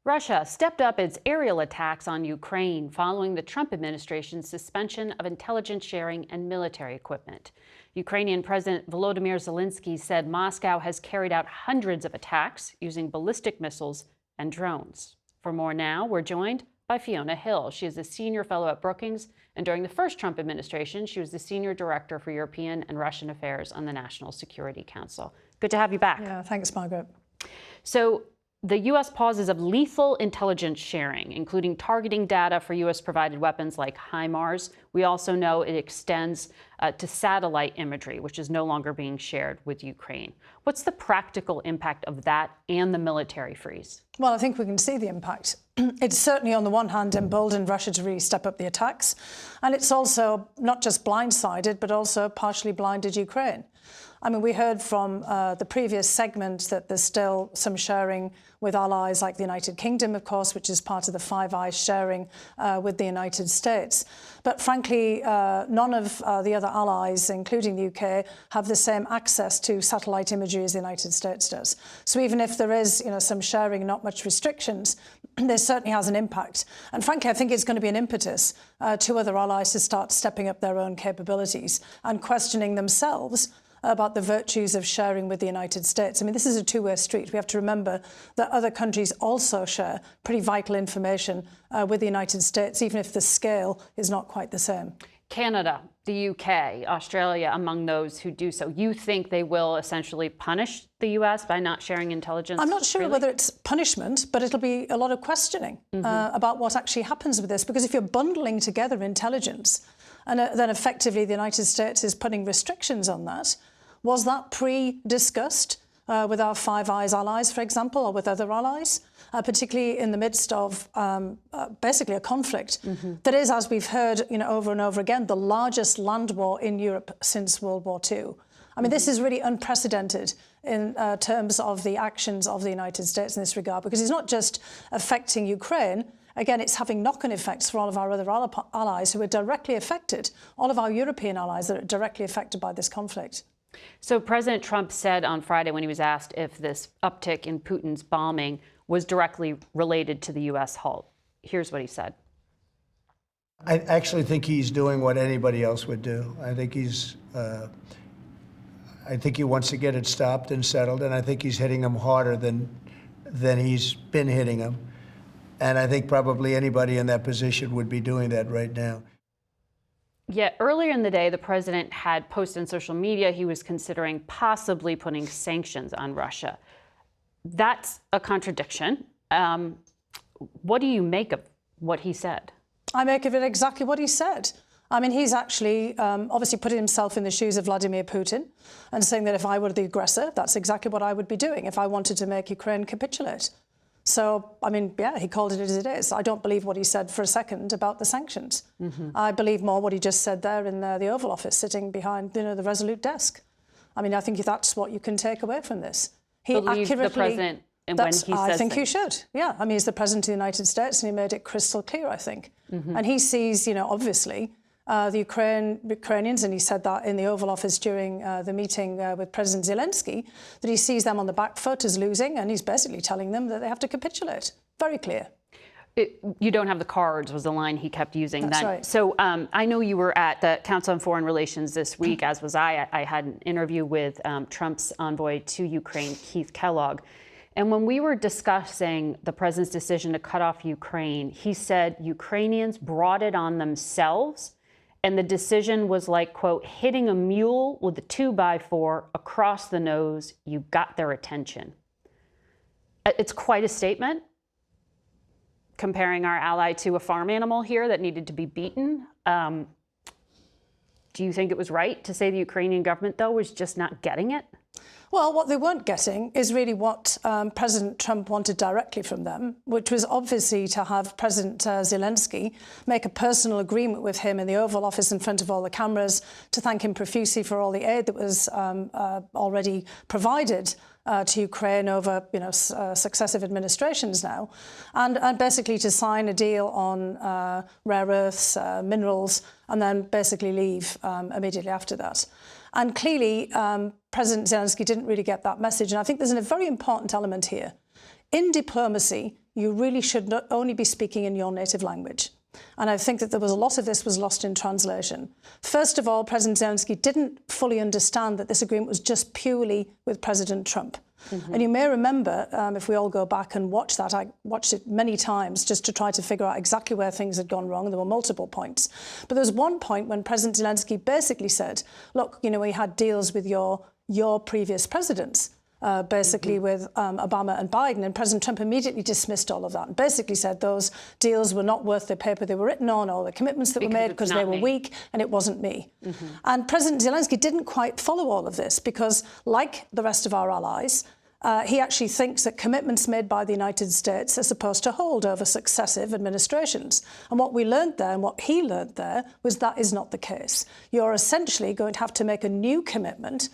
Russia stepped up its aerial attacks on Ukraine following the Trump administration's suspension of intelligence sharing and military equipment. Ukrainian President Volodymyr Zelensky said Moscow has carried out hundreds of attacks using ballistic missiles and drones. For more now, we're joined by Fiona Hill. She is a senior fellow at Brookings, and during the first Trump administration, she was the senior director for European and Russian affairs on the National Security Council. Good to have you back. Yeah, thanks, Margaret. So, the U.S. pauses of lethal intelligence sharing, including targeting data for U.S.-provided weapons like HIMARS. We also know it extends to satellite imagery, which is no longer being shared with Ukraine. What's the practical impact of that and the military freeze? Well, I think we can see the impact. It's certainly, on the one hand, emboldened Russia to really step up the attacks. And it's also not just blindsided, but also partially blinded Ukraine. I mean, we heard from the previous segment that there's still some sharing with allies like the United Kingdom, of course, which is part of the Five Eyes sharing with the United States. But frankly, none of the other allies, including the UK, have the same access to satellite imagery as the United States does. So even if there is, some sharing, not much restrictions, there certainly has an impact. And frankly, I think it's going to be an impetus to other allies to start stepping up their own capabilities and questioning themselves about the virtues of sharing with the United States. I mean, this is a two-way street. We have to remember that other countries also share pretty vital information with the United States, even if the scale is not quite the same. Canada, the UK, Australia, among those who do so. You think they will essentially punish the US by not sharing intelligence? I'm not sure whether it's punishment, but it'll be a lot of questioning about what actually happens with this. Because if you're bundling together intelligence, and then effectively the United States is putting restrictions on that, was that pre-discussed with our Five Eyes allies, for example, or with other allies, particularly in the midst of basically a conflict that is, as we've heard over and over again, the largest land war in Europe since World War II. I mean, this is really unprecedented in terms of the actions of the United States in this regard, because it's not just affecting Ukraine. Again, it's having knock-on effects for all of our other allies who are directly affected, all of our European allies that are directly affected by this conflict. So President Trump said on Friday, when he was asked if this uptick in Putin's bombing was directly related to the U.S. halt. Here's what he said. I actually think he's doing what anybody else would do. I think he wants to get it stopped and settled, and I think he's hitting them harder than he's been hitting them. And I think probably anybody in that position would be doing that right now. Yet earlier in the day, the president had posted on social media he was considering possibly putting sanctions on Russia. That's a contradiction. What do you make of what he said? I make of it exactly what he said. I mean, he's actually obviously putting himself in the shoes of Vladimir Putin and saying that if I were the aggressor, that's exactly what I would be doing if I wanted to make Ukraine capitulate. So, I mean, yeah, he called it as it is. I don't believe what he said for a second about the sanctions. I believe more what he just said there in the Oval Office, sitting behind, the Resolute desk. I mean, I think that's what you can take away from this. He believe the president when he says I think things. you should. Yeah, I mean, he's the president of the United States, and he made it crystal clear, I think. And he sees, obviously, the Ukrainians, and he said that in the Oval Office during the meeting with President Zelensky, that he sees them on the back foot as losing, and he's basically telling them that they have to capitulate. Very clear. You don't have the cards was the line he kept using. That's right. So I know you were at the Council on Foreign Relations this week, as was I. I had an interview with Trump's envoy to Ukraine, Keith Kellogg. And when we were discussing the president's decision to cut off Ukraine, he said Ukrainians brought it on themselves. And the decision was like, quote, hitting a mule with a 2x4 across the nose. You got their attention. It's quite a statement, comparing our ally to a farm animal here that needed to be beaten. Do you think it was right to say the Ukrainian government, though, was just not getting it? Well, what they weren't getting is really what President Trump wanted directly from them, which was obviously to have President Zelensky make a personal agreement with him in the Oval Office in front of all the cameras to thank him profusely for all the aid that was already provided to Ukraine over successive administrations now, and basically to sign a deal on rare earths, minerals, and then basically leave immediately after that. And clearly, President Zelensky didn't really get that message. And I think there's a very important element here. in diplomacy, you really should not only be speaking in your native language. And I think that there was a lot of this was lost in translation. First of all, President Zelensky didn't fully understand that this agreement was just purely with President Trump. And you may remember, if we all go back and watch that, I watched it many times just to try to figure out exactly where things had gone wrong. There were multiple points. But there was one point when President Zelensky basically said, look, you know, we had deals with your previous presidents. Basically with Obama and Biden, and President Trump immediately dismissed all of that and basically said those deals were not worth the paper they were written on or the commitments that were made because they were weak and it wasn't me. And President Zelensky didn't quite follow all of this because, like the rest of our allies, he actually thinks that commitments made by the United States are supposed to hold over successive administrations. And what we learned there and what he learned there was that is not the case. You're essentially going to have to make a new commitment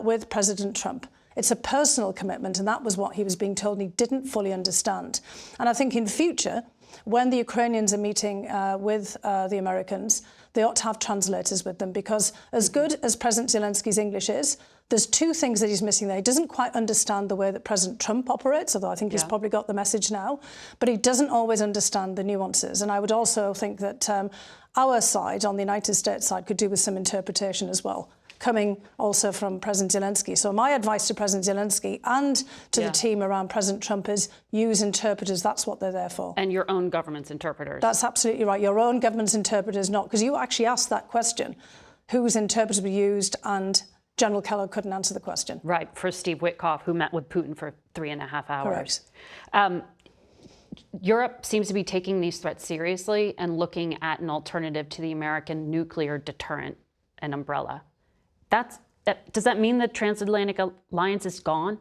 with President Trump. It's a personal commitment, and that was what he was being told, and he didn't fully understand. And I think in future, when the Ukrainians are meeting with the Americans, they ought to have translators with them, because as good as President Zelensky's English is, there's two things that he's missing there. He doesn't quite understand the way that President Trump operates, although I think he's probably got the message now, but he doesn't always understand the nuances. And I would also think that our side, on the United States side, could do with some interpretation as well, coming also from President Zelensky. So my advice to President Zelensky and to the team around President Trump is use interpreters. That's what they're there for. And your own government's interpreters. That's absolutely right. Your own government's interpreters, not, because you actually asked that question, whose interpreters were used, and General Keller couldn't answer the question. Right, for Steve Witkoff, who met with Putin for 3.5 hours. Correct. Europe seems to be taking these threats seriously and looking at an alternative to the American nuclear deterrent, an umbrella. Does that mean the transatlantic alliance is gone?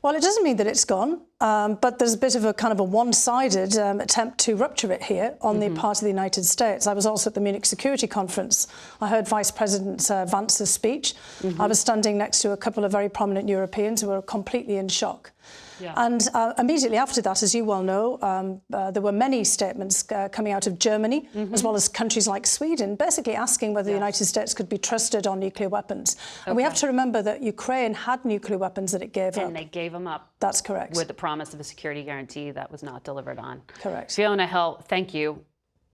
Well, it doesn't mean that it's gone, but there's a bit of a kind of a one-sided attempt to rupture it here on the part of the United States. I was also at the Munich Security Conference. I heard Vice President Vance's speech. I was standing next to a couple of very prominent Europeans who were completely in shock. And immediately after that, as you well know, there were many statements coming out of Germany, as well as countries like Sweden, basically asking whether the United States could be trusted on nuclear weapons. And we have to remember that Ukraine had nuclear weapons that it gave up. And they gave them up. That's correct. With the promise of a security guarantee that was not delivered on. Correct. Fiona Hill, thank you.